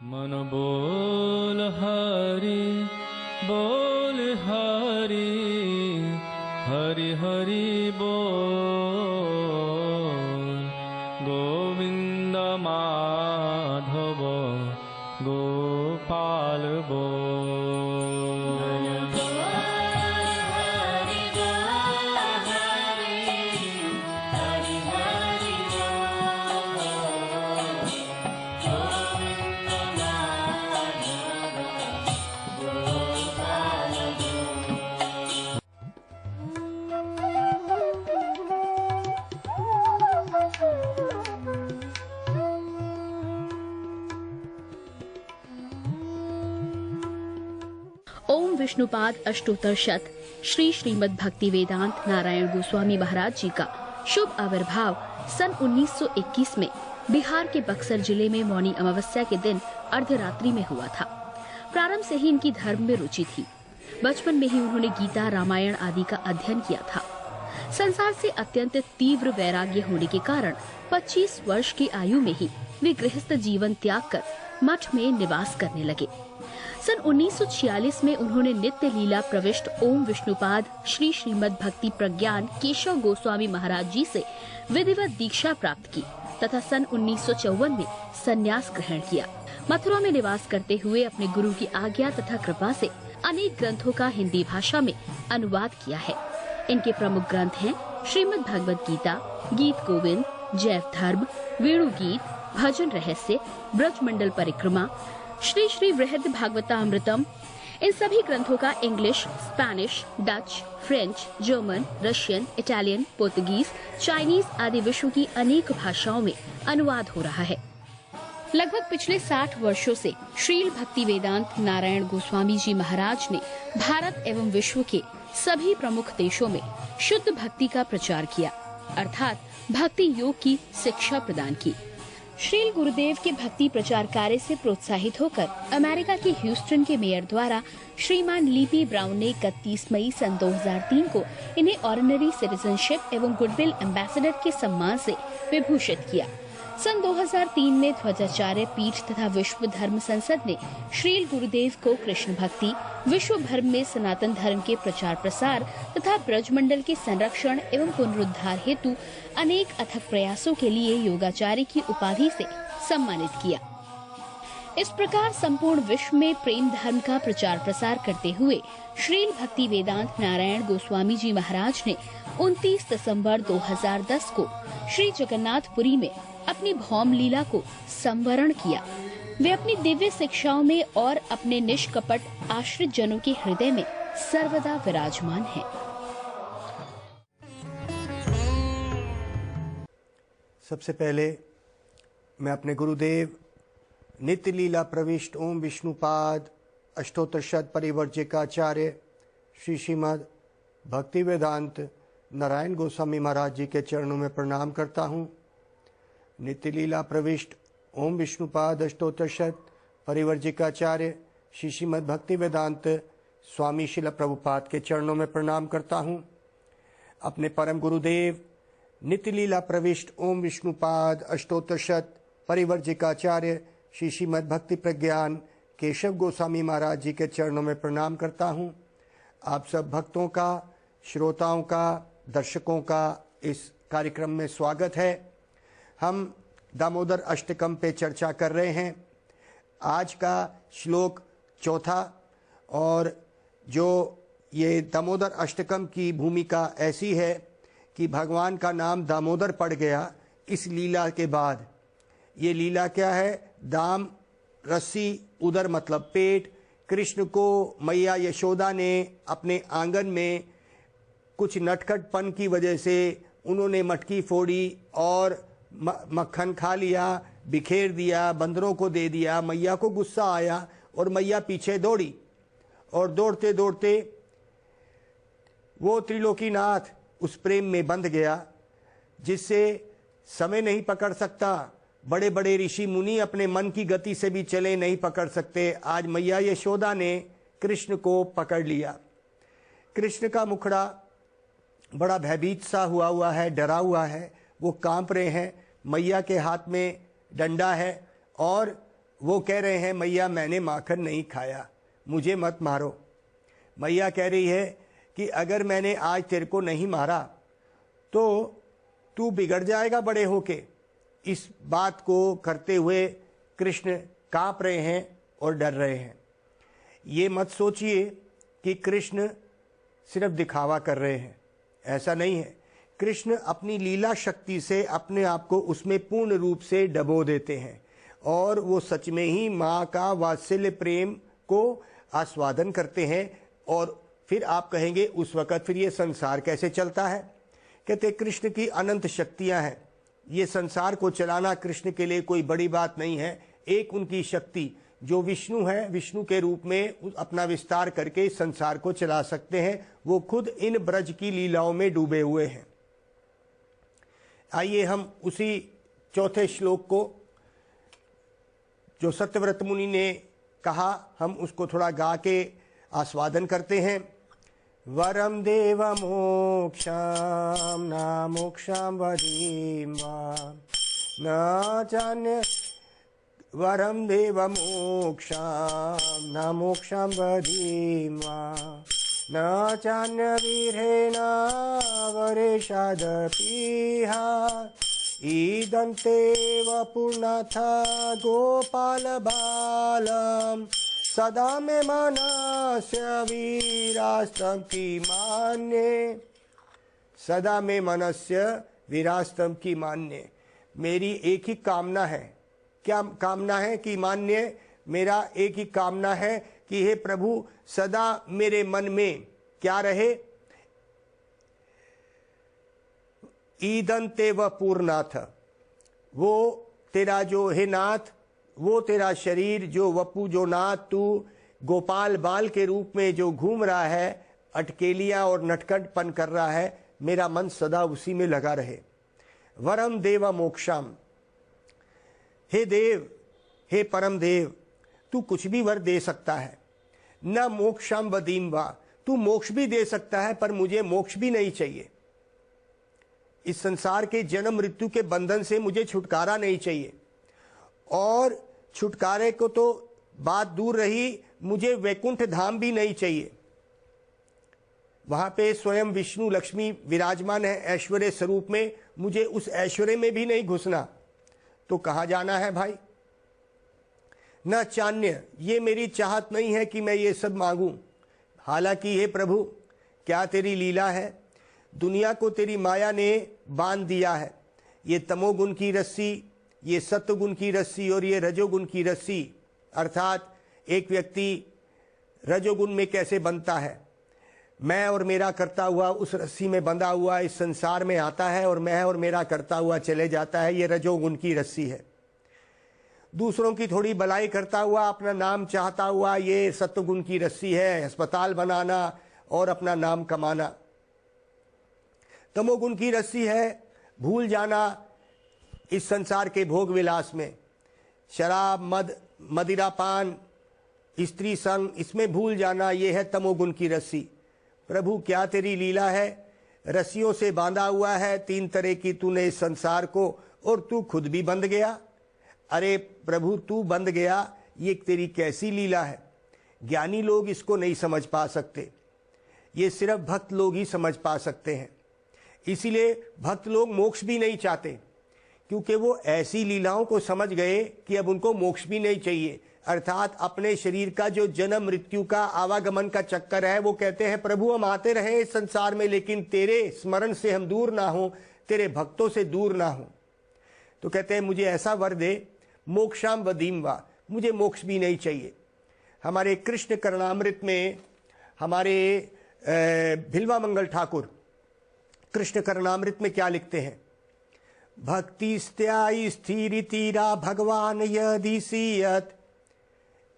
मन बोल हरि हरि हरि बोल गोविंद माधव गोपाल बोल। ओम विष्णुपाद अष्टोत्तर शत श्री श्रीमद् भक्ति वेदांत नारायण गोस्वामी महाराज जी का शुभ आविर्भाव सन 1921 में बिहार के बक्सर जिले में मौनी अमावस्या के दिन अर्धरात्रि में हुआ था। प्रारंभ से ही इनकी धर्म में रुचि थी। बचपन में ही उन्होंने गीता रामायण आदि का अध्ययन किया था। संसार से अत्यंत तीव्र वैराग्य होने के कारण 25 वर्ष की आयु में ही वे गृहस्थ जीवन त्याग कर मठ में निवास करने लगे। सन 1946 में उन्होंने नित्य लीला प्रविष्ट ओम विष्णुपाद श्री श्रीमद् भक्ति प्रज्ञान केशव गोस्वामी महाराज जी से विधिवत दीक्षा प्राप्त की तथा सन 1954 में संन्यास ग्रहण किया। मथुरा में निवास करते हुए अपने गुरु की आज्ञा तथा कृपा से अनेक ग्रंथों का हिंदी भाषा में अनुवाद किया है। इनके प्रमुख ग्रंथ हैं श्रीमद् भगवद गीता, गीत गोविंद, जैव धर्म, वेणु गीत, भजन रहस्य, ब्रजमंडल परिक्रमा, श्री श्री वृहद भागवतामृतम। इन सभी ग्रंथों का English, Spanish, Dutch, French, German, Russian, Italian, Portuguese, Chinese आदि विश्व की अनेक भाषाओं में अनुवाद हो रहा है। लगभग पिछले 60 वर्षों से श्रील भक्ति वेदांत नारायण गोस्वामी जी महाराज ने भारत एवं विश्व के सभी प्रमुख देशों में शुद्ध भक्ति का प्रचार किया, अर्थात भक्ति योग की शिक्षा प्रदान की। श्रील गुरुदेव के भक्ति प्रचार कार्य से प्रोत्साहित होकर अमेरिका के ह्यूस्टन के मेयर द्वारा श्रीमान लीपी ब्राउन ने 31 मई सन 2003 को इन्हें ऑर्डिनरी सिटीजनशिप एवं गुडविल एम्बेसडर के सम्मान से विभूषित किया। सन 2003 में ध्वजाचार्य पीठ तथा विश्व धर्म संसद ने श्रील गुरुदेव को कृष्ण भक्ति, विश्व भर में सनातन धर्म के प्रचार प्रसार तथा ब्रजमंडल के संरक्षण एवं पुनरुद्धार हेतु अनेक अथक प्रयासों के लिए योगाचार्य की उपाधि से सम्मानित किया। इस प्रकार संपूर्ण विश्व में प्रेम धर्म का प्रचार प्रसार करते हुए श्रील भक्ति वेदांत नारायण गोस्वामी जी महाराज ने 29 दिसंबर 2010 को श्री जगन्नाथपुरी में अपनी भौम लीला को संवरण किया। वे अपनी दिव्य शिक्षाओं में और अपने निष्कपट आश्रित जनों के हृदय में सर्वदा विराजमान हैं। सबसे पहले मैं अपने गुरुदेव नित्य लीला प्रविष्ट ओम विष्णुपाद अष्टोत्तर शत परिवर्जिकाचार्य श्री श्रीमद् भक्ति वेदांत नारायण गोस्वामी महाराज जी के चरणों में प्रणाम करता हूँ। नित्य लीला प्रविष्ट ओम विष्णुपाद अष्टोत्तर शत परिवर्जिकाचार्य श्री श्रीमद् भक्ति वेदांत स्वामी शिला प्रभुपाद के चरणों में प्रणाम करता हूँ। अपने परम गुरुदेव नित्य लीला प्रविष्ट ओम विष्णुपाद अष्टोत्तर शत परिवर्जिकाचार्य श्री श्रीमद् भक्ति प्रज्ञान केशव गोस्वामी महाराज जी के चरणों में प्रणाम करता हूँ। आप सब भक्तों का, श्रोताओं का, दर्शकों का इस कार्यक्रम में स्वागत है। हम दामोदर अष्टकम पे चर्चा कर रहे हैं। आज का श्लोक चौथा, और जो ये दामोदर अष्टकम की भूमिका ऐसी है कि भगवान का नाम दामोदर पड़ गया इस लीला के बाद। ये लीला क्या है? दाम रस्सी, उदर मतलब पेट। कृष्ण को मैया यशोदा ने अपने आंगन में कुछ नटखटपन की वजह से उन्होंने मटकी फोड़ी और मक्खन खा लिया, बिखेर दिया, बंदरों को दे दिया। मैया को गुस्सा आया और मैया पीछे दौड़ी, और दौड़ते दौड़ते वो त्रिलोकीनाथ उस प्रेम में बंध गया जिससे समय नहीं पकड़ सकता। बड़े बड़े ऋषि मुनि अपने मन की गति से भी चले नहीं पकड़ सकते। आज मैया यशोदा ने कृष्ण को पकड़ लिया। कृष्ण का मुखड़ा बड़ा भयभीत सा हुआ है, डरा हुआ है, वो कांप रहे हैं। मैया के हाथ में डंडा है और वो कह रहे हैं मैया मैंने माखन नहीं खाया, मुझे मत मारो। मैया कह रही है कि अगर मैंने आज तेरे को नहीं मारा तो तू बिगड़ जाएगा बड़े होके। इस बात को करते हुए कृष्ण कांप रहे हैं और डर रहे हैं। ये मत सोचिए कि कृष्ण सिर्फ दिखावा कर रहे हैं, ऐसा नहीं है। कृष्ण अपनी लीला शक्ति से अपने आप को उसमें पूर्ण रूप से डबो देते हैं और वो सच में ही माँ का वात्सल्य प्रेम को आस्वादन करते हैं। और फिर आप कहेंगे उस वक़्त फिर ये संसार कैसे चलता है? कहते कृष्ण की अनंत शक्तियाँ हैं, ये संसार को चलाना कृष्ण के लिए कोई बड़ी बात नहीं है। एक उनकी शक्ति जो विष्णु है, विष्णु के रूप में अपना विस्तार करके इस संसार को चला सकते हैं। वो खुद इन ब्रज की लीलाओं में डूबे हुए हैं। आइए हम उसी चौथे श्लोक को जो सत्यव्रत मुनि ने कहा, हम उसको थोड़ा गा के आस्वादन करते हैं। वरम देव मोक्षाम न मोक्षाम वदीम न चान्य वरम देव मोक्षाम न मोक्षाम वदीम न चान्य वीरेण वरेशादपीहा ईदन्तेव पूर्णथ गोपाल बालम सदा में मनस्य वीरास्तम की मान्य, सदा में मनस्य वीरास्तम की मान्य। मेरी एक ही कामना है। क्या कामना है कि मान्य? मेरा एक ही कामना है कि हे प्रभु सदा मेरे मन में क्या रहे? ईदंते व पूर्णाथ, वो तेरा जो है नाथ, वो तेरा शरीर जो वपु जो नाथ तू गोपाल बाल के रूप में जो घूम रहा है, अटकेलियां और नटखटपन कर रहा है, मेरा मन सदा उसी में लगा रहे। वरम देव मोक्षम, हे देव, हे परम देव, तू कुछ भी वर दे सकता है। न मोक्षम वदीम वा, तू मोक्ष भी दे सकता है पर मुझे मोक्ष भी नहीं चाहिए। इस संसार के जन्म मृत्यु के बंधन से मुझे छुटकारा नहीं चाहिए। और छुटकारे को तो बात दूर रही, मुझे वैकुंठ धाम भी नहीं चाहिए। वहां पे स्वयं विष्णु लक्ष्मी विराजमान है ऐश्वर्य स्वरूप में, मुझे उस ऐश्वर्य में भी नहीं घुसना। तो कहाँ जाना है भाई? न चान्य, ये मेरी चाहत नहीं है कि मैं ये सब मांगूं। हालांकि हे प्रभु क्या तेरी लीला है, दुनिया को तेरी माया ने बांध दिया है। ये तमोगुण की रस्सी, ये सत्वगुण की रस्सी और ये रजोगुण की रस्सी, अर्थात एक व्यक्ति रजोगुण में कैसे बनता है, मैं और मेरा करता हुआ उस रस्सी में बंधा हुआ इस संसार में आता है और मैं और मेरा करता हुआ चले जाता है, ये रजोगुण की रस्सी है। दूसरों की थोड़ी भलाई करता हुआ अपना नाम चाहता हुआ ये सत्वगुण की रस्सी है, अस्पताल बनाना और अपना नाम कमाना। तमोगुण की रस्सी है भूल जाना इस संसार के भोग विलास में, शराब मद मदिरापान स्त्री संग, इसमें भूल जाना, ये है तमोगुण की रस्सी। प्रभु क्या तेरी लीला है, रस्सियों से बांधा हुआ है तीन तरह की तूने इस संसार को, और तू खुद भी बंध गया। अरे प्रभु तू बंध गया, ये तेरी कैसी लीला है। ज्ञानी लोग इसको नहीं समझ पा सकते, ये सिर्फ भक्त लोग ही समझ पा सकते हैं। इसीलिए भक्त लोग मोक्ष भी नहीं चाहते, क्योंकि वो ऐसी लीलाओं को समझ गए कि अब उनको मोक्ष भी नहीं चाहिए। अर्थात अपने शरीर का जो जन्म मृत्यु का आवागमन का चक्कर है, वो कहते हैं प्रभु हम आते रहे इस संसार में, लेकिन तेरे स्मरण से हम दूर ना हो, तेरे भक्तों से दूर ना हो। तो कहते हैं मुझे ऐसा वर दे, मोक्षाम वदीम वा, मुझे मोक्ष भी नहीं चाहिए। हमारे कृष्ण करणामृत में हमारे भिलवा मंगल ठाकुर कृष्ण करणामृत में क्या लिखते हैं? भक्ति स्त्यायी स्थिर तीरा भगवान यदिसियत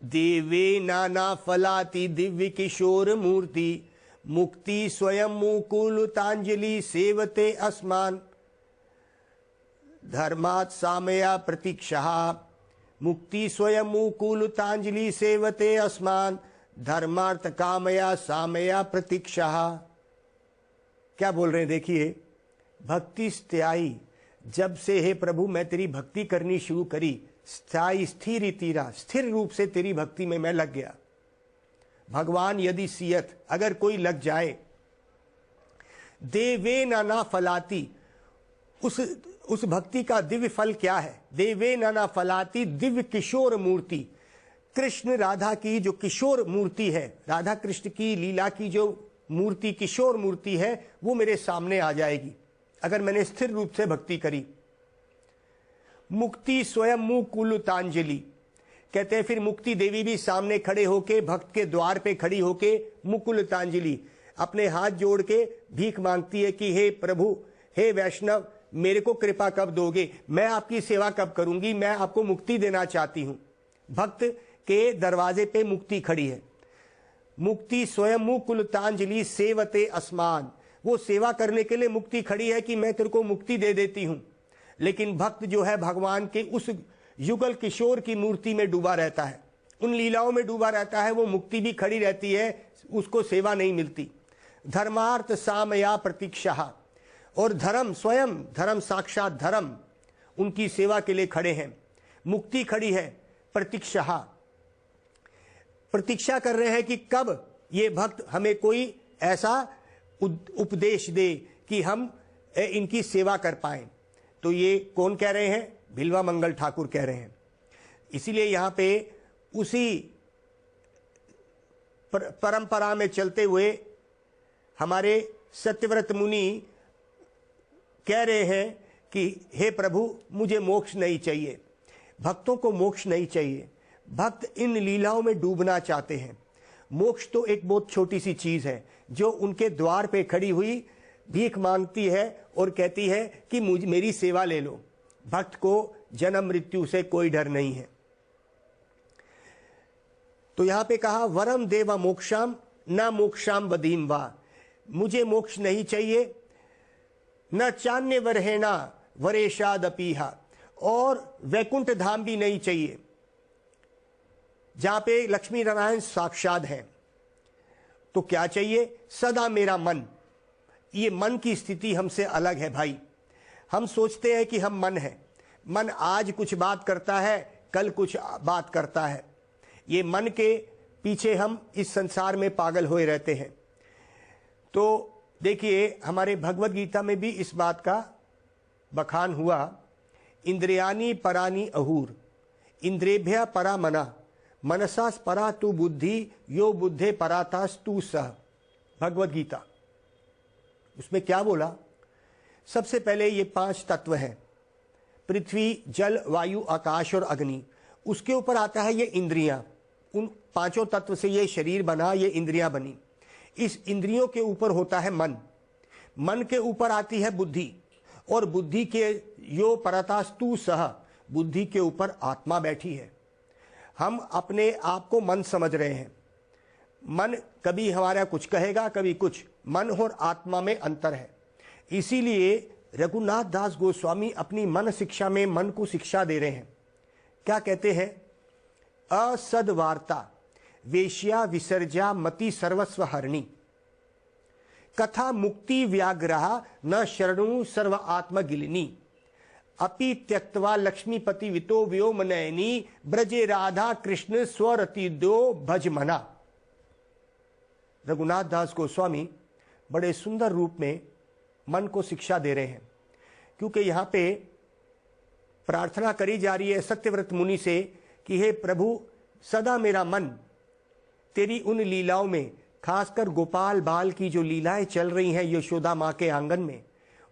देवे नाना फलाति दिव्य किशोर मूर्ति मुक्ति स्वयं मुकुलतांजलि सेवते अस्मान धर्मात् सामया प्रतीक्षा मुक्ति स्वयं मुकुलतांजलि सेवते अस्मान धर्मार्थ कामया सामया प्रतीक्षा। क्या बोल रहे हैं देखिए, भक्ति स्त्यायी, जब से हे प्रभु मैं तेरी भक्ति करनी शुरू करी, स्थाई स्थिर तीरा, स्थिर रूप से तेरी भक्ति में मैं लग गया। भगवान यदि सियत, अगर कोई लग जाए, देवे नाना फलाती, उस भक्ति का दिव्य फल क्या है? देवे नाना फलाती दिव्य किशोर मूर्ति, कृष्ण राधा की जो किशोर मूर्ति है, राधा कृष्ण की लीला की जो मूर्ति किशोर मूर्ति है, वो मेरे सामने आ जाएगी अगर मैंने स्थिर रूप से भक्ति करी। मुक्ति स्वयं मुकुलतांजलि, कहते हैं फिर मुक्ति देवी भी सामने खड़े होके, भक्त के द्वार पे खड़ी होके मुकुलतांजलि, अपने हाथ जोड़ के भीख मांगती है कि हे प्रभु, हे वैष्णव, मेरे को कृपा कब दोगे? मैं आपकी सेवा कब करूंगी? मैं आपको मुक्ति देना चाहती हूं। भक्त के दरवाजे पे मुक्ति खड़ी है। मुक्ति स्वयं मुकुलतांजलि सेवते अस्मान, वो सेवा करने के लिए मुक्ति खड़ी है कि मैं तेरे को मुक्ति दे देती हूं। लेकिन भक्त जो है भगवान के उस युगल किशोर की मूर्ति में डूबा रहता है, उन लीलाओं में डूबा रहता है। वो मुक्ति भी खड़ी रहती है, उसको सेवा नहीं मिलती। धर्मार्थ सामया प्रतीक्षा, और धर्म स्वयं, धर्म साक्षात धर्म उनकी सेवा के लिए खड़े हैं। मुक्ति खड़ी है, प्रतीक्षा कर रहे हैं कि कब ये भक्त हमें कोई ऐसा उपदेश दे कि हम इनकी सेवा कर पाए। तो ये कौन कह रहे हैं? भिलवा मंगल ठाकुर कह रहे हैं। इसीलिए यहाँ पे उसी परंपरा में चलते हुए हमारे सत्यव्रत मुनि कह रहे हैं कि हे प्रभु, मुझे मोक्ष नहीं चाहिए, भक्तों को मोक्ष नहीं चाहिए। भक्त इन लीलाओं में डूबना चाहते हैं। मोक्ष तो एक बहुत छोटी सी चीज है जो उनके द्वार पे खड़ी हुई भीख मांगती है और कहती है कि मेरी सेवा ले लो। भक्त को जन्म मृत्यु से कोई डर नहीं है। तो यहां पे कहा वरम देवा मोक्षाम न मोक्षाम बदीम वा, मुझे मोक्ष नहीं चाहिए, न चान्य वरहेणा वरेशाद अपीहा, और वैकुंठ धाम भी नहीं चाहिए जहां पे लक्ष्मी नारायण साक्षात हैं। तो क्या चाहिए? सदा मेरा मन। ये मन की स्थिति हमसे अलग है भाई। हम सोचते हैं कि हम मन है, मन आज कुछ बात करता है, कल कुछ बात करता है। ये मन के पीछे हम इस संसार में पागल हुए रहते हैं। तो देखिए हमारे भगवत गीता में भी इस बात का बखान हुआ। इंद्रियानी परानी अहूर, इंद्रेभ्य परा मना, मनसास परा तू बुद्धि, यो बुद्धे परातास तू सह। भगवत गीता उसमें क्या बोला? सबसे पहले ये 5 तत्व हैं, पृथ्वी, जल, वायु, आकाश और अग्नि। उसके ऊपर आता है ये इंद्रियां। उन 5 तत्व से ये शरीर बना, ये इंद्रियां बनी। इस इंद्रियों के ऊपर होता है मन, मन के ऊपर आती है बुद्धि, और बुद्धि के यो परतास्तु सह, बुद्धि के ऊपर आत्मा बैठी है। हम अपने आप को मन समझ रहे हैं। मन कभी हमारा कुछ कहेगा, कभी कुछ। मन और आत्मा में अंतर है। इसीलिए रघुनाथ दास गोस्वामी अपनी मन शिक्षा में मन को शिक्षा दे रहे हैं। क्या कहते हैं? असदवार्ता वेश्या विसर्जा मति सर्वस्व हरणी, कथा मुक्ति व्याग्रह न शरणु सर्व आत्म गिलिनी, अपि त्यक्त्वा लक्ष्मीपति वितो व्योम नयनी, ब्रजे राधा कृष्ण स्वरति दो भज मना। रघुनाथ दास गोस्वामी बड़े सुंदर रूप में मन को शिक्षा दे रहे हैं, क्योंकि यहाँ पे प्रार्थना करी जा रही है सत्यव्रत मुनि से कि हे प्रभु, सदा मेरा मन तेरी उन लीलाओं में, खासकर गोपाल बाल की जो लीलाएं चल रही हैं यशोदा माँ के आंगन में,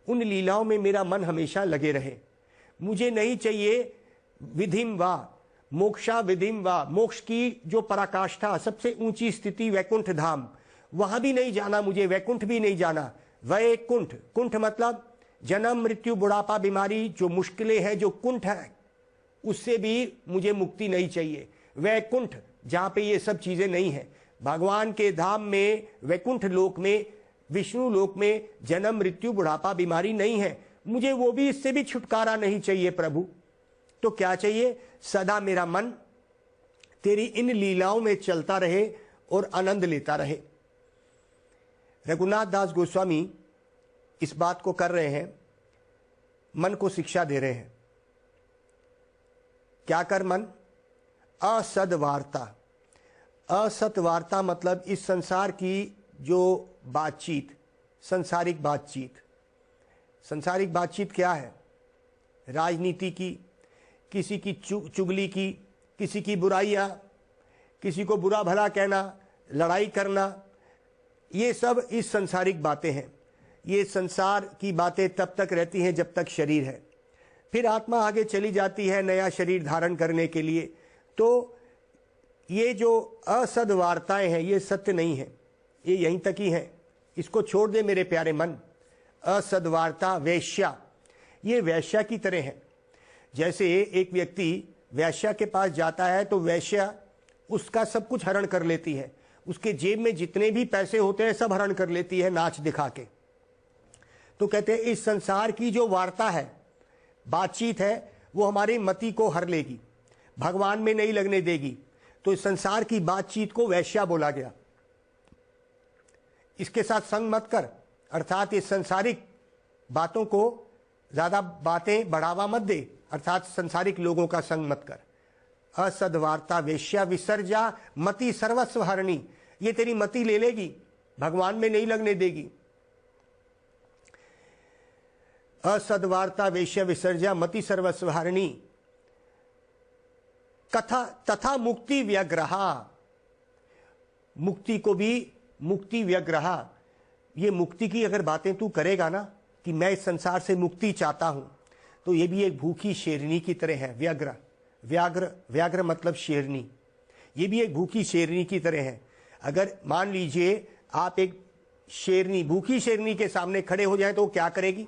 उन लीलाओं में मेरा मन हमेशा लगे रहे। मुझे नहीं चाहिए विधिम वा मोक्षा विधिम वा, मोक्ष की जो पराकाष्ठा, सबसे ऊंची स्थिति वैकुंठ धाम, वहां भी नहीं जाना मुझे, वैकुंठ भी नहीं जाना। वैकुंठ, कुंठ मतलब जन्म मृत्यु बुढ़ापा बीमारी, जो मुश्किलें हैं, जो कुंठ है, उससे भी मुझे मुक्ति नहीं चाहिए। वैकुंठ जहां पे ये सब चीजें नहीं है, भगवान के धाम में, वैकुंठ लोक में, विष्णु लोक में जन्म मृत्यु बुढ़ापा बीमारी नहीं है, मुझे वो भी, इससे भी छुटकारा नहीं चाहिए प्रभु। तो क्या चाहिए? सदा मेरा मन तेरी इन लीलाओं में चलता रहे और आनंद लेता रहे। रघुनाथ दास गोस्वामी इस बात को कर रहे हैं, मन को शिक्षा दे रहे हैं। क्या कर मन? असद वार्ता। असत वार्ता मतलब इस संसार की जो बातचीत, संसारिक बातचीत। संसारिक बातचीत क्या है? राजनीति की, किसी की चुगली की, किसी की बुराइयाँ, किसी को बुरा भला कहना, लड़ाई करना, ये सब इस संसारिक बातें हैं। ये संसार की बातें तब तक रहती हैं जब तक शरीर है, फिर आत्मा आगे चली जाती है नया शरीर धारण करने के लिए। तो ये जो असद वार्ताएं हैं ये सत्य नहीं है, ये यहीं तक ही हैं। इसको छोड़ दे मेरे प्यारे मन। असद वार्ता वेश्या, ये वेश्या की तरह है। जैसे एक व्यक्ति वेश्या के पास जाता है तो वेश्या उसका सब कुछ हरण कर लेती है, उसके जेब में जितने भी पैसे होते हैं सब हरण कर लेती है नाच दिखा के। तो कहते हैं इस संसार की जो वार्ता है, बातचीत है, वो हमारी मति को हर लेगी, भगवान में नहीं लगने देगी। तो इस संसार की बातचीत को वैश्या बोला गया। इसके साथ संग मत कर, अर्थात इस संसारिक बातों को ज्यादा बातें बढ़ावा मत दे, अर्थात संसारिक लोगों का संग मत कर। असद वार्ता वेश्या विसर्जा मति सर्वस्व हरणी, ये तेरी मति ले लेगी, भगवान में नहीं लगने देगी। असद वार्ता वेश्या विसर्जा मति सर्वस्व हरणी कथा तथा मुक्ति व्यग्रहा, मुक्ति को भी मुक्ति व्यग्रहा, ये मुक्ति की अगर बातें तू करेगा ना कि मैं इस संसार से मुक्ति चाहता हूं, तो ये भी एक भूखी शेरनी की तरह है। व्यग्र, व्याघ्र, व्याघ्र मतलब शेरनी, ये भी एक भूखी शेरनी की तरह है। अगर मान लीजिए आप एक शेरनी, भूखी शेरनी के सामने खड़े हो जाए तो वो क्या करेगी?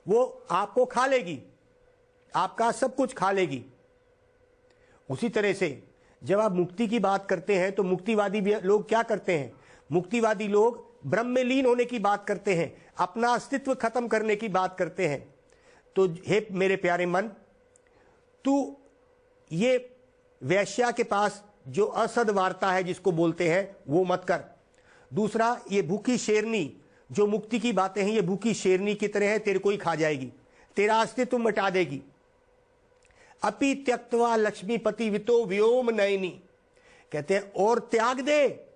वो आपको खा लेगी, आपका सब कुछ खा लेगी। उसी तरह से जब आप मुक्ति की बात करते हैं तो मुक्तिवादी लोग क्या करते हैं? मुक्तिवादी लोग ब्रह्म में लीन होने की बात करते हैं, अपना अस्तित्व खत्म करने की बात करते हैं। तो हे मेरे प्यारे मन, तू ये वैश्या के पास जो असद वार्ता है जिसको बोलते हैं वो मत कर। दूसरा, ये भूखी शेरनी जो मुक्ति की बातें हैं, ये भूखी शेरनी की तरह है, तेरे को ही खा जाएगी, तेरा अस्तित्व मिटा देगी। अपि त्यक्त्वा लक्ष्मीपति वितो व्योम नयनी, कहते हैं और त्याग दे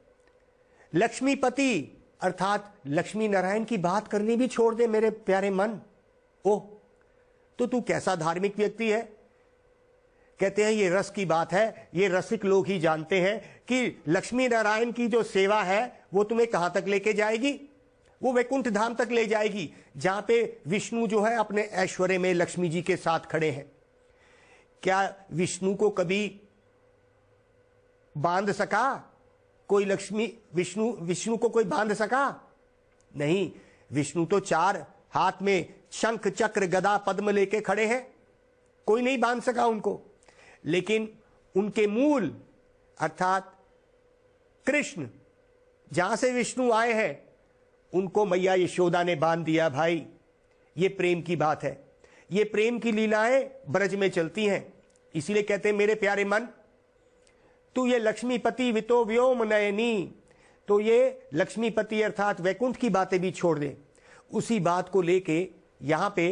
लक्ष्मीपति, अर्थात लक्ष्मी नारायण की बात करनी भी छोड़ दे मेरे प्यारे मन। ओह, तो तू कैसा धार्मिक व्यक्ति है? कहते हैं ये रस की बात है, ये रसिक लोग ही जानते हैं कि लक्ष्मी नारायण की जो सेवा है वो तुम्हें कहां तक लेके जाएगी? वो वैकुंठ धाम तक ले जाएगी, जहां पे विष्णु जो है अपने ऐश्वर्य में लक्ष्मी जी के साथ खड़े हैं। क्या विष्णु को कभी बांध सका कोई? विष्णु को कोई बांध सका? नहीं। विष्णु तो चार हाथ में शंख चक्र गदा पद्म लेके खड़े हैं, कोई नहीं बांध सका उनको। लेकिन उनके मूल अर्थात कृष्ण, जहां से विष्णु आए हैं, उनको मैया यशोदा ने बांध दिया। भाई, ये प्रेम की बात है, ये प्रेम की लीलाएं ब्रज में चलती हैं। इसीलिए कहते हैं मेरे प्यारे मन, तू ये लक्ष्मीपति वितो व्योम नयनी, तो ये लक्ष्मीपति अर्थात वैकुंठ की बातें भी छोड़ दे। उसी बात को लेके यहां पे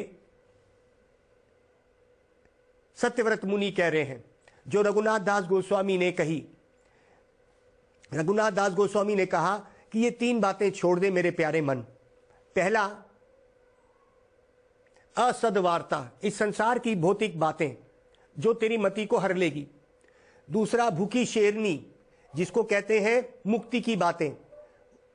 सत्यव्रत मुनि कह रहे हैं, जो रघुनाथ दास गोस्वामी ने कही। रघुनाथ दास गोस्वामी ने कहा कि ये तीन बातें छोड़ दे मेरे प्यारे मन। पहला, असद वार्ता, इस संसार की भौतिक बातें जो तेरी मति को हर लेगी। दूसरा, भूखी शेरनी, जिसको कहते हैं मुक्ति की बातें।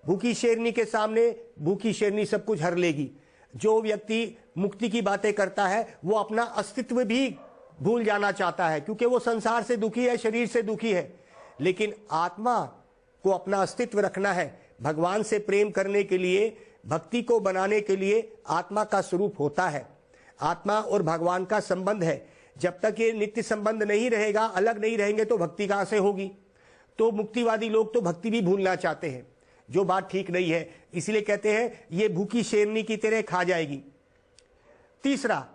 भूखी शेरनी के सामने भूखी शेरनी सब कुछ हर लेगी। जो व्यक्ति मुक्ति की बातें करता है वो अपना अस्तित्व भी भूल जाना चाहता है, क्योंकि वो संसार से दुखी है, शरीर से दुखी है। लेकिन आत्मा को अपना अस्तित्व रखना है। भगवान से प्रेम करने के लिए, भक्ति को बनाने के लिए आत्मा का स्वरूप होता है। आत्मा और भगवान का संबंध है। जब तक ये नित्य संबंध नहीं रहेगा, अलग नहीं रहेंगे, तो भक्ति कहां से होगी? तो मुक्तिवादी लोग तो भक्ति भी भूलना चाहते हैं, जो बात ठीक नहीं है। इसलिए कहते हैं ये भूखी शेरनी की तरह खा जाएगी। तीसरा,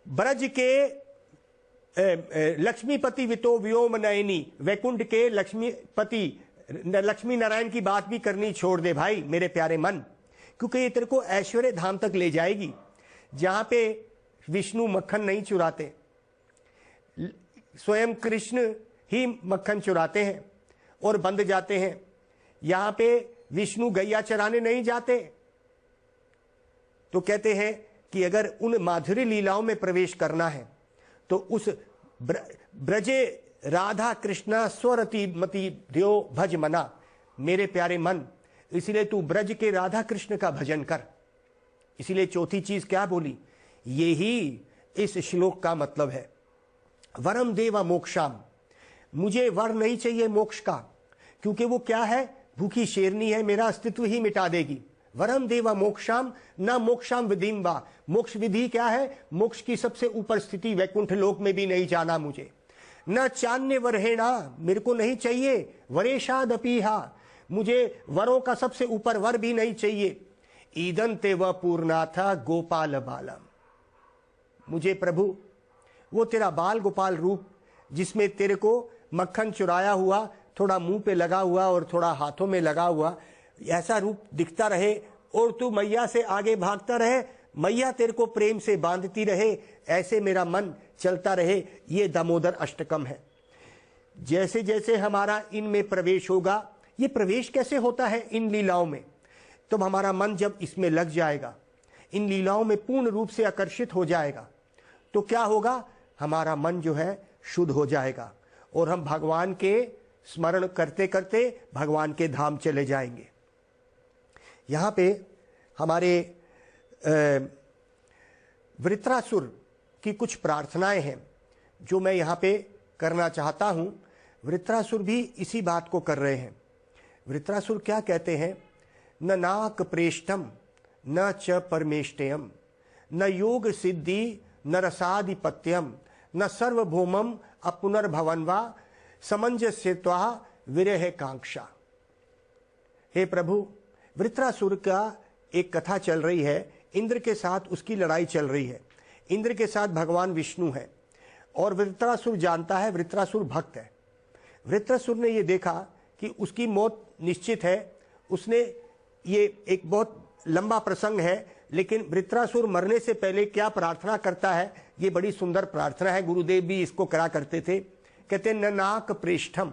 ब्रज के लक्ष्मीपति वितो व्योम नयनी, वैकुंठ के लक्ष्मीपति लक्ष्मी नारायण की बात भी करनी छोड़ दे भाई मेरे प्यारे मन, क्योंकि ये तेरे को ऐश्वर्य धाम तक ले जाएगी, जहां पे विष्णु मक्खन नहीं चुराते। स्वयं कृष्ण ही मक्खन चुराते हैं और बंध जाते हैं। यहां पे विष्णु गैया चराने नहीं जाते। तो कहते हैं कि अगर उन माधुरी लीलाओं में प्रवेश करना है तो उस ब्रजे राधा कृष्णा स्वरति मति ध्यो भज मना, मेरे प्यारे मन, इसलिए तू ब्रज के राधा कृष्ण का भजन कर। इसलिए चौथी चीज क्या बोली, यही इस श्लोक का मतलब है। वरम देवा मोक्षाम, मुझे वर नहीं चाहिए मोक्ष का, क्योंकि वो क्या है, भूखी शेरनी है, मेरा अस्तित्व ही मिटा देगी। वरम देवा मोक्षाम न मोक्षाम विधिम वा, मोक्ष विधि क्या है, मोक्ष की सबसे ऊपर स्थिति वैकुंठ लोक में भी नहीं जाना मुझे। न चान्य वरहेणा, मेरे को नहीं चाहिए वरेशाद अपीहा, मुझे वरों का सबसे ऊपर वर भी नहीं चाहिए। ईदन ते व पूर्णाथा गोपाल बालम, मुझे प्रभु वो तेरा बाल गोपाल रूप जिसमें तेरे को मक्खन चुराया हुआ, थोड़ा मुंह पे लगा हुआ और थोड़ा हाथों में लगा हुआ, ऐसा रूप दिखता रहे और तू मैया से आगे भागता रहे, मैया तेरे को प्रेम से बांधती रहे, ऐसे मेरा मन चलता रहे। ये दामोदर अष्टकम है। जैसे जैसे हमारा इनमें प्रवेश होगा, ये प्रवेश कैसे होता है इन लीलाओं में, तब हमारा मन जब इसमें लग जाएगा, इन लीलाओं में पूर्ण रूप से आकर्षित हो जाएगा, तो क्या होगा, हमारा मन जो है शुद्ध हो जाएगा और हम भगवान के स्मरण करते करते भगवान के धाम चले जाएंगे। यहाँ पे हमारे वृत्रासुर की कुछ प्रार्थनाएं हैं जो मैं यहाँ पे करना चाहता हूँ। वृत्रासुर भी इसी बात को कर रहे हैं। वृत्रासुर क्या कहते हैं, न नाक प्रेष्ठम न च परमेष्टेयम न योग सिद्धि न रसाधिपत्यम न सर्वभौमम अपुनर्भवन्वा समंजस्यत्वा विरह कांक्षा। हे प्रभु, वृत्रासुर का एक कथा चल रही है, इंद्र के साथ उसकी लड़ाई चल रही है। इंद्र के साथ भगवान विष्णु है और वृत्रासुर जानता है, वृत्रासुर भक्त है। वृत्रासुर ने ये देखा कि उसकी मौत निश्चित है। उसने, ये एक बहुत लंबा प्रसंग है, लेकिन वृत्रासुर मरने से पहले क्या प्रार्थना करता है, ये बड़ी सुंदर प्रार्थना है। गुरुदेव भी इसको करा करते थे। कहते न नाक प्रेष्ठम,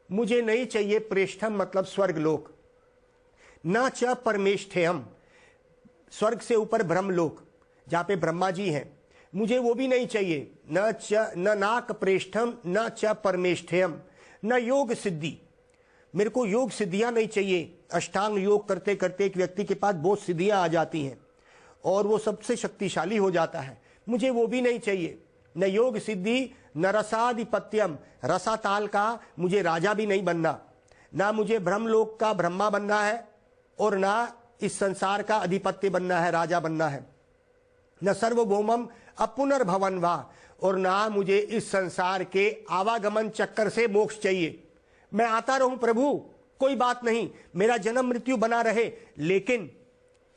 मुझे नहीं चाहिए प्रेष्ठम मतलब स्वर्ग लोक, न च परमेष्ठेयम, स्वर्ग से ऊपर ब्रह्मलोक जहां पे ब्रह्मा जी हैं, मुझे वो भी नहीं चाहिए। न नाक प्रेष्ठम न च परमेष्ठेयम न योग सिद्धि, मेरे को योग सिद्धियां नहीं चाहिए। अष्टांग योग करते करते एक व्यक्ति के पास बहुत सिद्धियां आ जाती हैं और वो सबसे शक्तिशाली हो जाता है, मुझे वो भी नहीं चाहिए। न योग सिद्धि न रसाधिपत्यम, रसाताल का मुझे राजा भी नहीं बनना, ना मुझे ब्रह्मलोक का ब्रह्मा बनना है और ना इस संसार का अधिपत्य बनना है, राजा बनना है। न सर्वभौमम अपुनर्भवन्वा, और ना मुझे इस संसार के आवागमन चक्कर से मोक्ष चाहिए। मैं आता रहूं प्रभु, कोई बात नहीं, मेरा जन्म मृत्यु बना रहे, लेकिन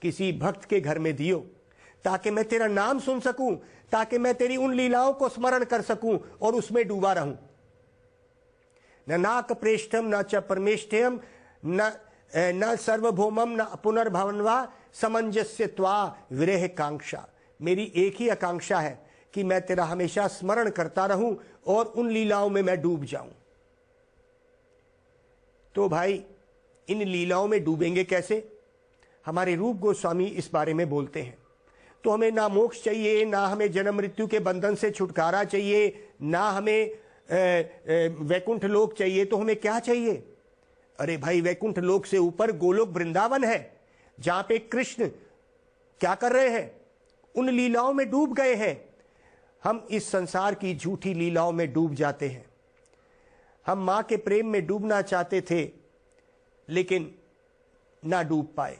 किसी भक्त के घर में दियो ताकि मैं तेरा नाम सुन सकूं, ताकि मैं तेरी उन लीलाओं को स्मरण कर सकूं और उसमें डूबा रहूं। न नाक प्रेष्ठम न च परमेष्ठेयम न सर्वभौमम न पुनर्भवन्वा समंजस्यत्वा विरह कांक्षा। मेरी एक ही आकांक्षा है कि मैं तेरा हमेशा स्मरण करता रहूं और उन लीलाओं में मैं डूब जाऊं। तो भाई, इन लीलाओं में डूबेंगे कैसे? हमारे रूप गोस्वामी इस बारे में बोलते हैं। तो हमें ना मोक्ष चाहिए, ना हमें जन्म मृत्यु के बंधन से छुटकारा चाहिए, ना हमें वैकुंठ लोक चाहिए, तो हमें क्या चाहिए? अरे भाई, वैकुंठ लोक से ऊपर गोलोक वृंदावन है, जहां पे कृष्ण क्या कर रहे हैं? उन लीलाओं में डूब गए हैं। हम इस संसार की झूठी लीलाओं में डूब जाते हैं। हम मां के प्रेम में डूबना चाहते थे, लेकिन ना डूब पाए।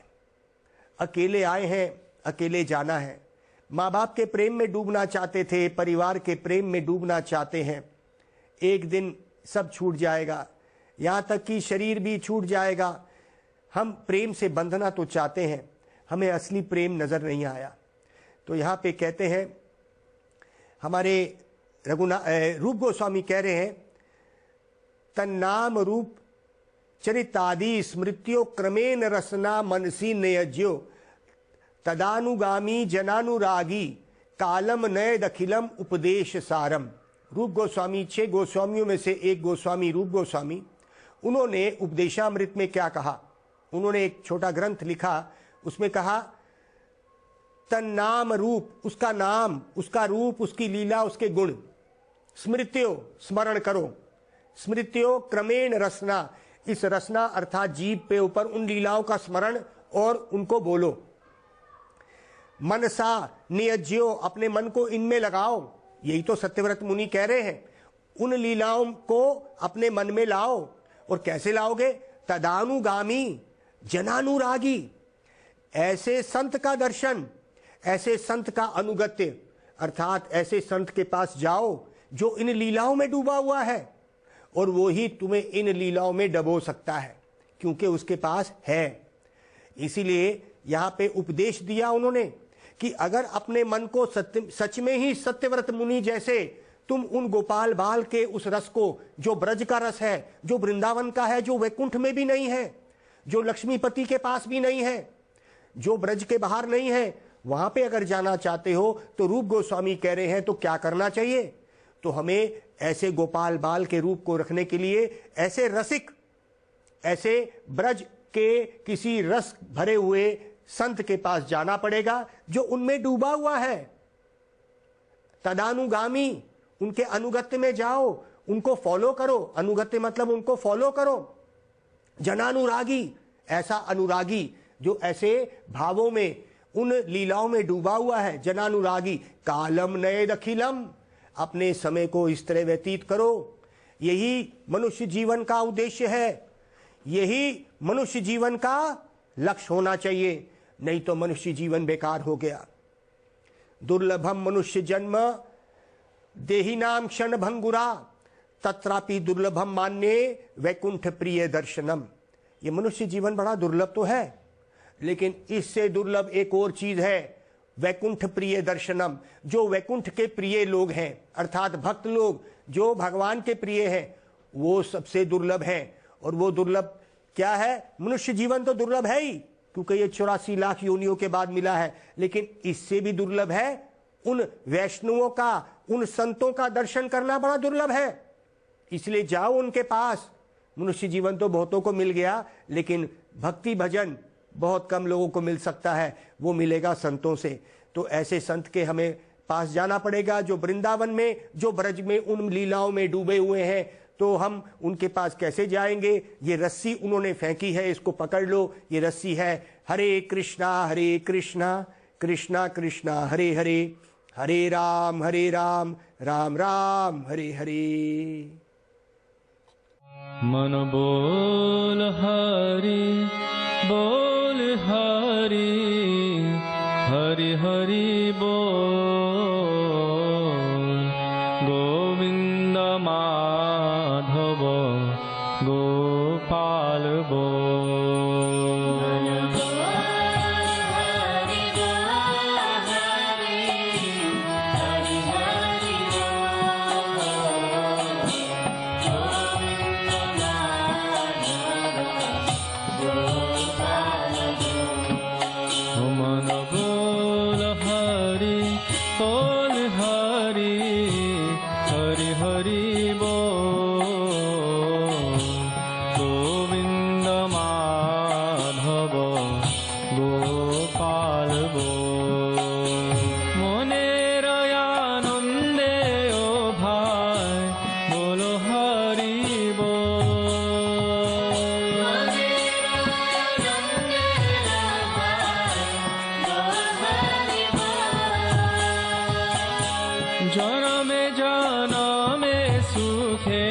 अकेले आए हैं, अकेले जाना है। माँ बाप के प्रेम में डूबना चाहते थे, परिवार के प्रेम में डूबना चाहते हैं। एक दिन सब छूट जाएगा, यहाँ तक कि शरीर भी छूट जाएगा। हम प्रेम से बंधना तो चाहते हैं, हमें असली प्रेम नजर नहीं आया। तो यहाँ पे कहते हैं, हमारे रूप गोस्वामी कह रहे हैं, तन्नाम रूप चरितादि स्मृत्यो क्रमेण रसना मनसी नयज्यो तदानुगामी जनानुरागी कालम नय दखिलम उपदेश सारम। रूप गोस्वामी, 6 गोस्वामियों में से एक गोस्वामी रूप गोस्वामी, उन्होंने उपदेशामृत में क्या कहा, उन्होंने एक छोटा ग्रंथ लिखा, उसमें कहा तन्नाम रूप, उसका नाम, उसका रूप, उसकी लीला, उसके गुण, स्मृत्यो स्मरण करो, स्मृत्यो क्रमेण रसना, इस रसना अर्थात जीव पे ऊपर उन लीलाओं का स्मरण और उनको बोलो। मनसा नियज्यो, अपने मन को इनमें लगाओ, यही तो सत्यव्रत मुनि कह रहे हैं, उन लीलाओं को अपने मन में लाओ। और कैसे लाओगे? तदानुगामी जनानुरागी, ऐसे संत का दर्शन, ऐसे संत का अनुगत्य, अर्थात ऐसे संत के पास जाओ जो इन लीलाओं में डूबा हुआ है, और वो ही तुम्हें इन लीलाओं में डबो सकता है, क्योंकि उसके पास है। इसीलिए यहाँ पे उपदेश दिया उन्होंने कि अगर अपने मन को सच में ही सत्यव्रत मुनि जैसे तुम उन गोपाल बाल के उस रस को, जो ब्रज का रस है, जो वृंदावन का है, जो वैकुंठ में भी नहीं है, जो लक्ष्मीपति के पास भी नहीं है, जो ब्रज के बाहर नहीं है, वहां पे अगर जाना चाहते हो तो रूप गोस्वामी कह रहे हैं तो क्या करना चाहिए? तो हमें ऐसे गोपाल बाल के रूप को रखने के लिए ऐसे रसिक, ऐसे ब्रज के किसी रस भरे हुए संत के पास जाना पड़ेगा जो उनमें डूबा हुआ है। तदानुगामी, उनके अनुगत्य में जाओ, उनको फॉलो करो, अनुगत्य मतलब उनको फॉलो करो। जनानुरागी, ऐसा अनुरागी जो ऐसे भावों में, उन लीलाओं में डूबा हुआ है। जनानुरागी कालम नए दखिलम, अपने समय को इस तरह व्यतीत करो। यही मनुष्य जीवन का उद्देश्य है, यही मनुष्य जीवन का लक्ष्य होना चाहिए, नहीं तो मनुष्य जीवन बेकार हो गया। दुर्लभम मनुष्य जन्म देही नाम क्षण भंगुरा, तत्रापि दुर्लभम मान्ये वैकुंठ प्रिय दर्शनम। ये मनुष्य जीवन बड़ा दुर्लभ तो है, लेकिन इससे दुर्लभ एक और चीज है, वैकुंठ प्रिय दर्शनम। जो वैकुंठ के प्रिय लोग हैं, अर्थात भक्त लोग जो भगवान के प्रिय हैं, वो सबसे दुर्लभ है। और वो दुर्लभ क्या है? मनुष्य जीवन तो दुर्लभ है ही, क्योंकि ये 84 लाख योनियों के बाद मिला है, लेकिन इससे भी दुर्लभ है उन वैष्णवों का, उन संतों का दर्शन करना बड़ा दुर्लभ है। इसलिए जाओ उनके पास। मनुष्य जीवन तो बहुतों को मिल गया, लेकिन भक्ति भजन बहुत कम लोगों को मिल सकता है, वो मिलेगा संतों से। तो ऐसे संत के हमें पास जाना पड़ेगा जो वृंदावन में, जो ब्रज में उन लीलाओं में डूबे हुए हैं। तो हम उनके पास कैसे जाएंगे? ये रस्सी उन्होंने फेंकी है, इसको पकड़ लो। ये रस्सी है हरे कृष्णा कृष्णा कृष्णा हरे हरे, हरे राम राम राम हरे हरे। मन बोल हरि बोल हरि, हरि हरि बोल। गोविंद माधव गोपाल बोल। मन बोल हरि बोल हरि, हरि हरि बोल। गोविंद माधव गोपाल बोल। मनेर आनंदे ओ भाई बोलो हरि बोल। जनमे जनमे सुखे